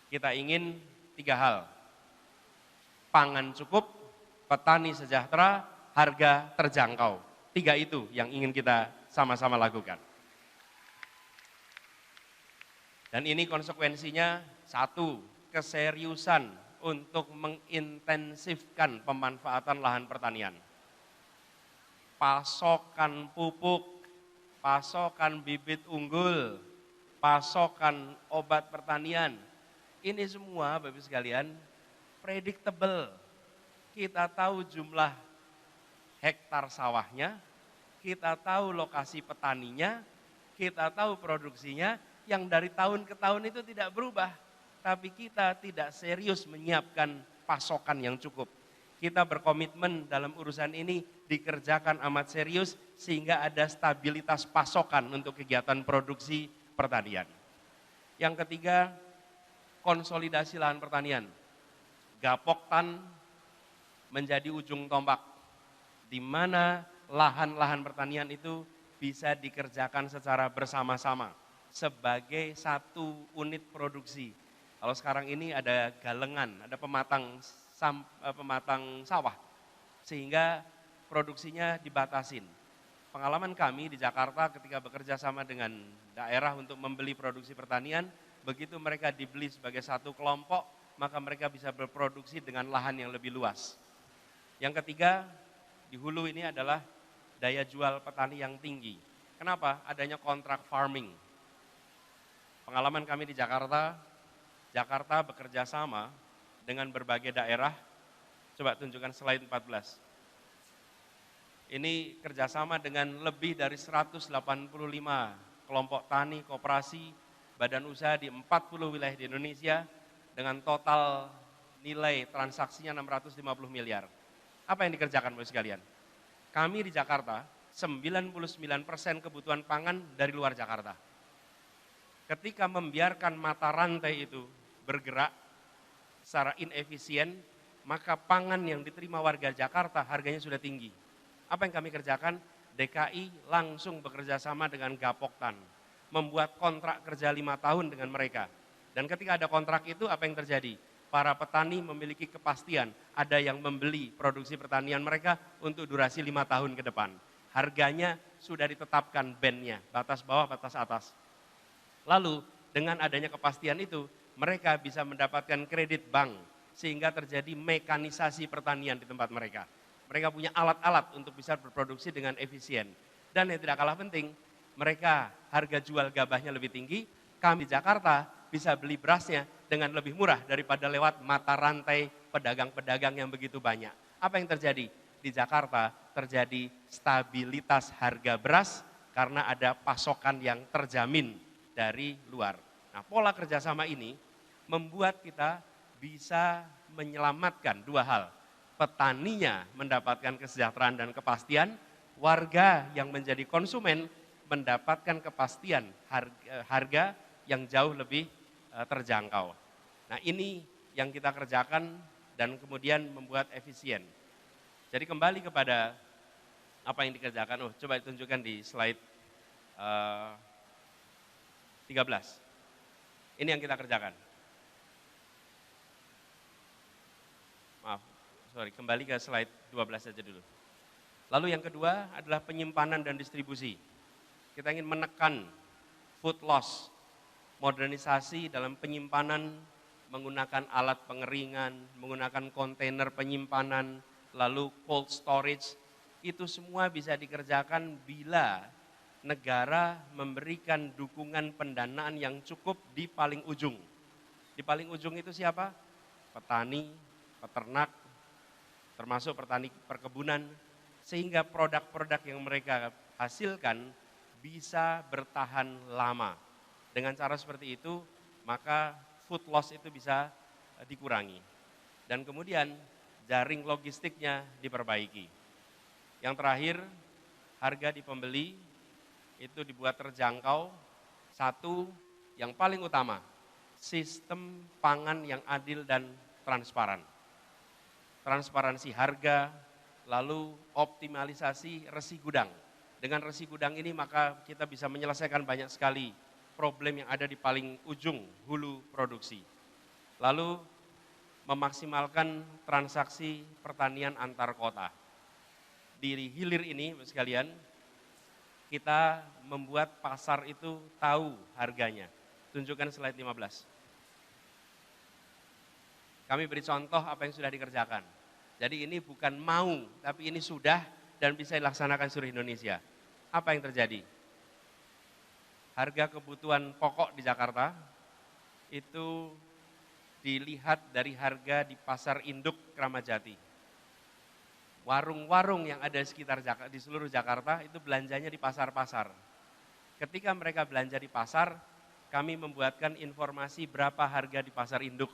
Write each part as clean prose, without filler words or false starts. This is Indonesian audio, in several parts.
Kita ingin 3 hal, pangan cukup, petani sejahtera, harga terjangkau. 3 itu yang ingin kita sama-sama lakukan. Dan ini konsekuensinya, 1, keseriusan untuk mengintensifkan pemanfaatan lahan pertanian. Pasokan pupuk, pasokan bibit unggul, pasokan obat pertanian, ini semua Bapak Ibu sekalian predictable. Kita tahu jumlah hektar sawahnya, kita tahu lokasi petaninya, kita tahu produksinya, yang dari tahun ke tahun itu tidak berubah. Tapi kita tidak serius menyiapkan pasokan yang cukup. Kita berkomitmen dalam urusan ini dikerjakan amat serius sehingga ada stabilitas pasokan untuk kegiatan produksi pertanian. Yang ketiga, konsolidasi lahan pertanian. Gapoktan menjadi ujung tombak, di mana lahan-lahan pertanian itu bisa dikerjakan secara bersama-sama sebagai satu unit produksi. Kalau sekarang ini ada galengan, ada pematang sawah, sehingga produksinya dibatasin. Pengalaman kami di Jakarta ketika bekerja sama dengan daerah untuk membeli produksi pertanian, begitu mereka dibeli sebagai satu kelompok, maka mereka bisa berproduksi dengan lahan yang lebih luas. Yang ketiga, di hulu ini adalah daya jual petani yang tinggi. Kenapa? Adanya kontrak farming. Pengalaman kami di Jakarta bekerja sama dengan berbagai daerah. Coba tunjukkan slide 14. Ini kerjasama dengan lebih dari 185 kelompok tani, koperasi, badan usaha di 40 wilayah di Indonesia dengan total nilai transaksinya 650 miliar. Apa yang dikerjakan Bapak sekalian? Kami di Jakarta 99% kebutuhan pangan dari luar Jakarta. Ketika membiarkan mata rantai itu bergerak secara inefisien, maka pangan yang diterima warga Jakarta harganya sudah tinggi. Apa yang kami kerjakan? DKI langsung bekerja sama dengan Gapoktan, membuat kontrak kerja 5 tahun dengan mereka. Dan ketika ada kontrak itu, apa yang terjadi? Para petani memiliki kepastian, ada yang membeli produksi pertanian mereka untuk durasi 5 tahun ke depan. Harganya sudah ditetapkan bandnya, batas bawah, batas atas. Lalu dengan adanya kepastian itu, mereka bisa mendapatkan kredit bank, sehingga terjadi mekanisasi pertanian di tempat mereka. Mereka punya alat-alat untuk bisa berproduksi dengan efisien. Dan yang tidak kalah penting, mereka harga jual gabahnya lebih tinggi, kami di Jakarta bisa beli berasnya dengan lebih murah daripada lewat mata rantai pedagang-pedagang yang begitu banyak. Apa yang terjadi? Di Jakarta terjadi stabilitas harga beras karena ada pasokan yang terjamin dari luar. Nah, pola kerjasama ini membuat kita bisa menyelamatkan 2 hal. Petaninya mendapatkan kesejahteraan dan kepastian, warga yang menjadi konsumen mendapatkan kepastian harga yang jauh lebih terjangkau. Nah, ini yang kita kerjakan dan kemudian membuat efisien. Jadi kembali kepada apa yang dikerjakan, coba ditunjukkan di slide 13. Ini yang kita kerjakan. Maaf, kembali ke slide 12 saja dulu. Lalu yang kedua adalah penyimpanan dan distribusi. Kita ingin menekan food loss, modernisasi dalam penyimpanan, menggunakan alat pengeringan, menggunakan kontainer penyimpanan, lalu cold storage, itu semua bisa dikerjakan bila negara memberikan dukungan pendanaan yang cukup di paling ujung. Di paling ujung itu siapa? Petani, peternak, termasuk petani perkebunan, sehingga produk-produk yang mereka hasilkan bisa bertahan lama. Dengan cara seperti itu, maka food loss itu bisa dikurangi. Dan kemudian jaring logistiknya diperbaiki. Yang terakhir, harga di pembeli itu dibuat terjangkau. Satu, yang paling utama, sistem pangan yang adil dan transparan. Transparansi harga, lalu optimalisasi resi gudang. Dengan resi gudang ini maka kita bisa menyelesaikan banyak sekali problem yang ada di paling ujung hulu produksi. Lalu memaksimalkan transaksi pertanian antar kota. Di hilir ini, sekalian, kita membuat pasar itu tahu harganya. Tunjukkan slide 15. Kami beri contoh apa yang sudah dikerjakan. Jadi ini bukan mau, tapi ini sudah dan bisa dilaksanakan seluruh Indonesia. Apa yang terjadi? Harga kebutuhan pokok di Jakarta itu dilihat dari harga di pasar induk Kramat Jati. Warung-warung yang ada di seluruh Jakarta itu belanjanya di pasar-pasar. Ketika mereka belanja di pasar, kami membuatkan informasi berapa harga di pasar induk.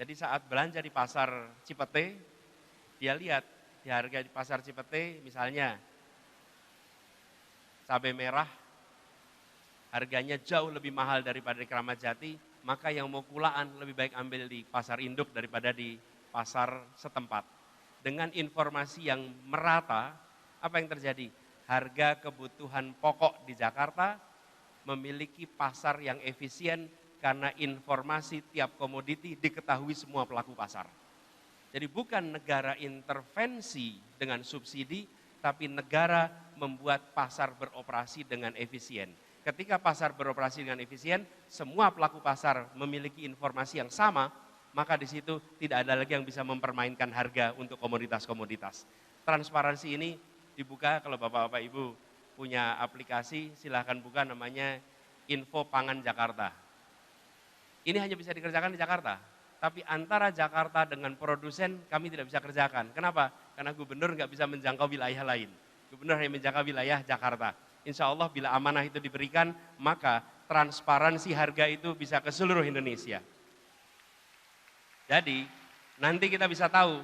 Jadi saat belanja di pasar Cipete, dia lihat di harga di pasar Cipete misalnya cabai merah harganya jauh lebih mahal daripada di Kramat Jati, maka yang mau kulaan lebih baik ambil di pasar induk daripada di pasar setempat. Dengan informasi yang merata, apa yang terjadi? Harga kebutuhan pokok di Jakarta memiliki pasar yang efisien karena informasi tiap komoditi diketahui semua pelaku pasar. Jadi bukan negara intervensi dengan subsidi, tapi negara membuat pasar beroperasi dengan efisien. Ketika pasar beroperasi dengan efisien, semua pelaku pasar memiliki informasi yang sama, maka di situ tidak ada lagi yang bisa mempermainkan harga untuk komoditas-komoditas. Transparansi ini dibuka, kalau Bapak-Bapak Ibu punya aplikasi, silahkan buka, namanya Info Pangan Jakarta. Ini hanya bisa dikerjakan di Jakarta, tapi antara Jakarta dengan produsen kami tidak bisa kerjakan. Kenapa? Karena gubernur nggak bisa menjangkau wilayah lain. Gubernur hanya menjangkau wilayah Jakarta. Insya Allah bila amanah itu diberikan, maka transparansi harga itu bisa ke seluruh Indonesia. Jadi nanti kita bisa tahu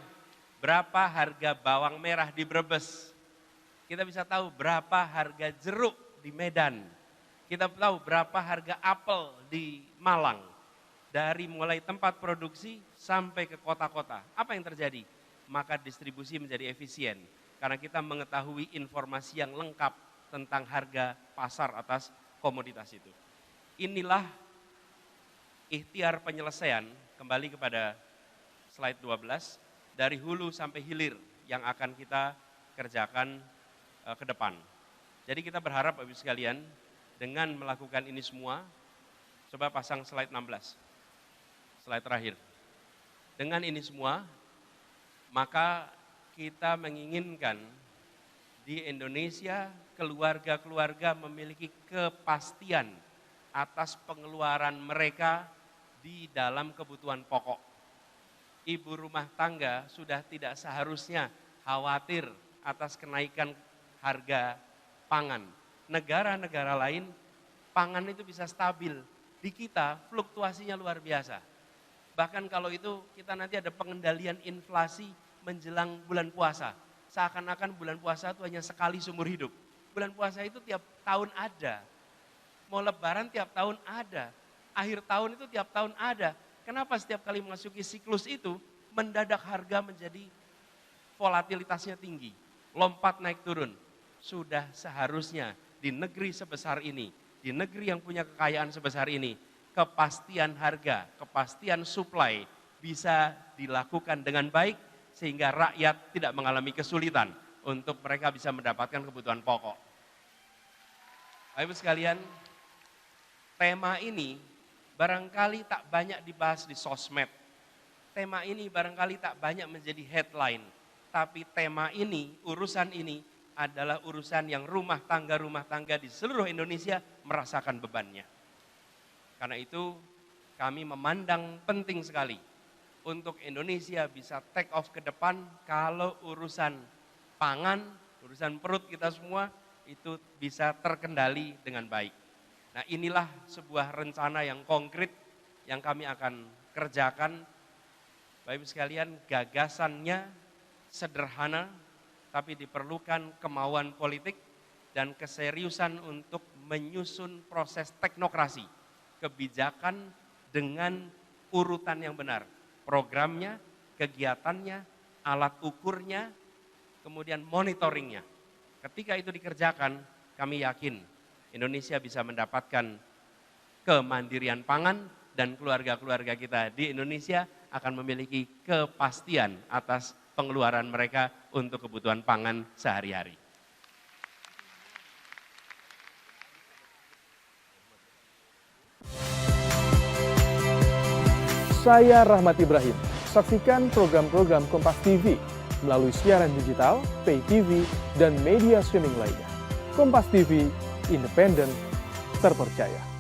berapa harga bawang merah di Brebes. Kita bisa tahu berapa harga jeruk di Medan. Kita tahu berapa harga apel di Malang. Dari mulai tempat produksi sampai ke kota-kota. Apa yang terjadi? Maka distribusi menjadi efisien. Karena kita mengetahui informasi yang lengkap tentang harga pasar atas komoditas itu. Inilah ikhtiar penyelesaian, kembali kepada slide 12, dari hulu sampai hilir yang akan kita kerjakan ke depan. Jadi kita berharap Bapak Ibu sekalian, dengan melakukan ini semua, coba pasang slide 16, slide terakhir. Dengan ini semua, maka kita menginginkan di Indonesia keluarga-keluarga memiliki kepastian atas pengeluaran mereka di dalam kebutuhan pokok. Ibu rumah tangga sudah tidak seharusnya khawatir atas kenaikan harga pangan. Negara-negara lain pangan itu bisa stabil. Di kita fluktuasinya luar biasa. Bahkan kalau itu kita nanti ada pengendalian inflasi menjelang bulan puasa. Seakan-akan bulan puasa itu hanya sekali seumur hidup. Bulan puasa itu tiap tahun ada. Mau lebaran tiap tahun ada. Akhir tahun itu tiap tahun ada. Kenapa setiap kali memasuki siklus itu mendadak harga menjadi volatilitasnya tinggi. Lompat naik turun. Sudah seharusnya di negeri sebesar ini, di negeri yang punya kekayaan sebesar ini, kepastian harga, kepastian supply bisa dilakukan dengan baik sehingga rakyat tidak mengalami kesulitan untuk mereka bisa mendapatkan kebutuhan pokok. Bapak Ibu sekalian, tema ini barangkali tak banyak dibahas di sosmed. Tema ini barangkali tak banyak menjadi headline. Tapi tema ini, urusan ini adalah urusan yang rumah tangga di seluruh Indonesia merasakan bebannya. Karena itu kami memandang penting sekali untuk Indonesia bisa take off ke depan kalau urusan pangan, urusan perut kita semua itu bisa terkendali dengan baik. Nah inilah sebuah rencana yang konkret yang kami akan kerjakan. Bapak Ibu sekalian, gagasannya sederhana tapi diperlukan kemauan politik dan keseriusan untuk menyusun proses teknokrasi, kebijakan dengan urutan yang benar. Programnya, kegiatannya, alat ukurnya, kemudian monitoringnya. Ketika itu dikerjakan, kami yakin Indonesia bisa mendapatkan kemandirian pangan dan keluarga-keluarga kita di Indonesia akan memiliki kepastian atas pengeluaran mereka untuk kebutuhan pangan sehari-hari. Saya Rahmat Ibrahim. Saksikan program-program Kompas TV melalui siaran digital, pay TV, dan media streaming lainnya. Kompas TV, independen, terpercaya.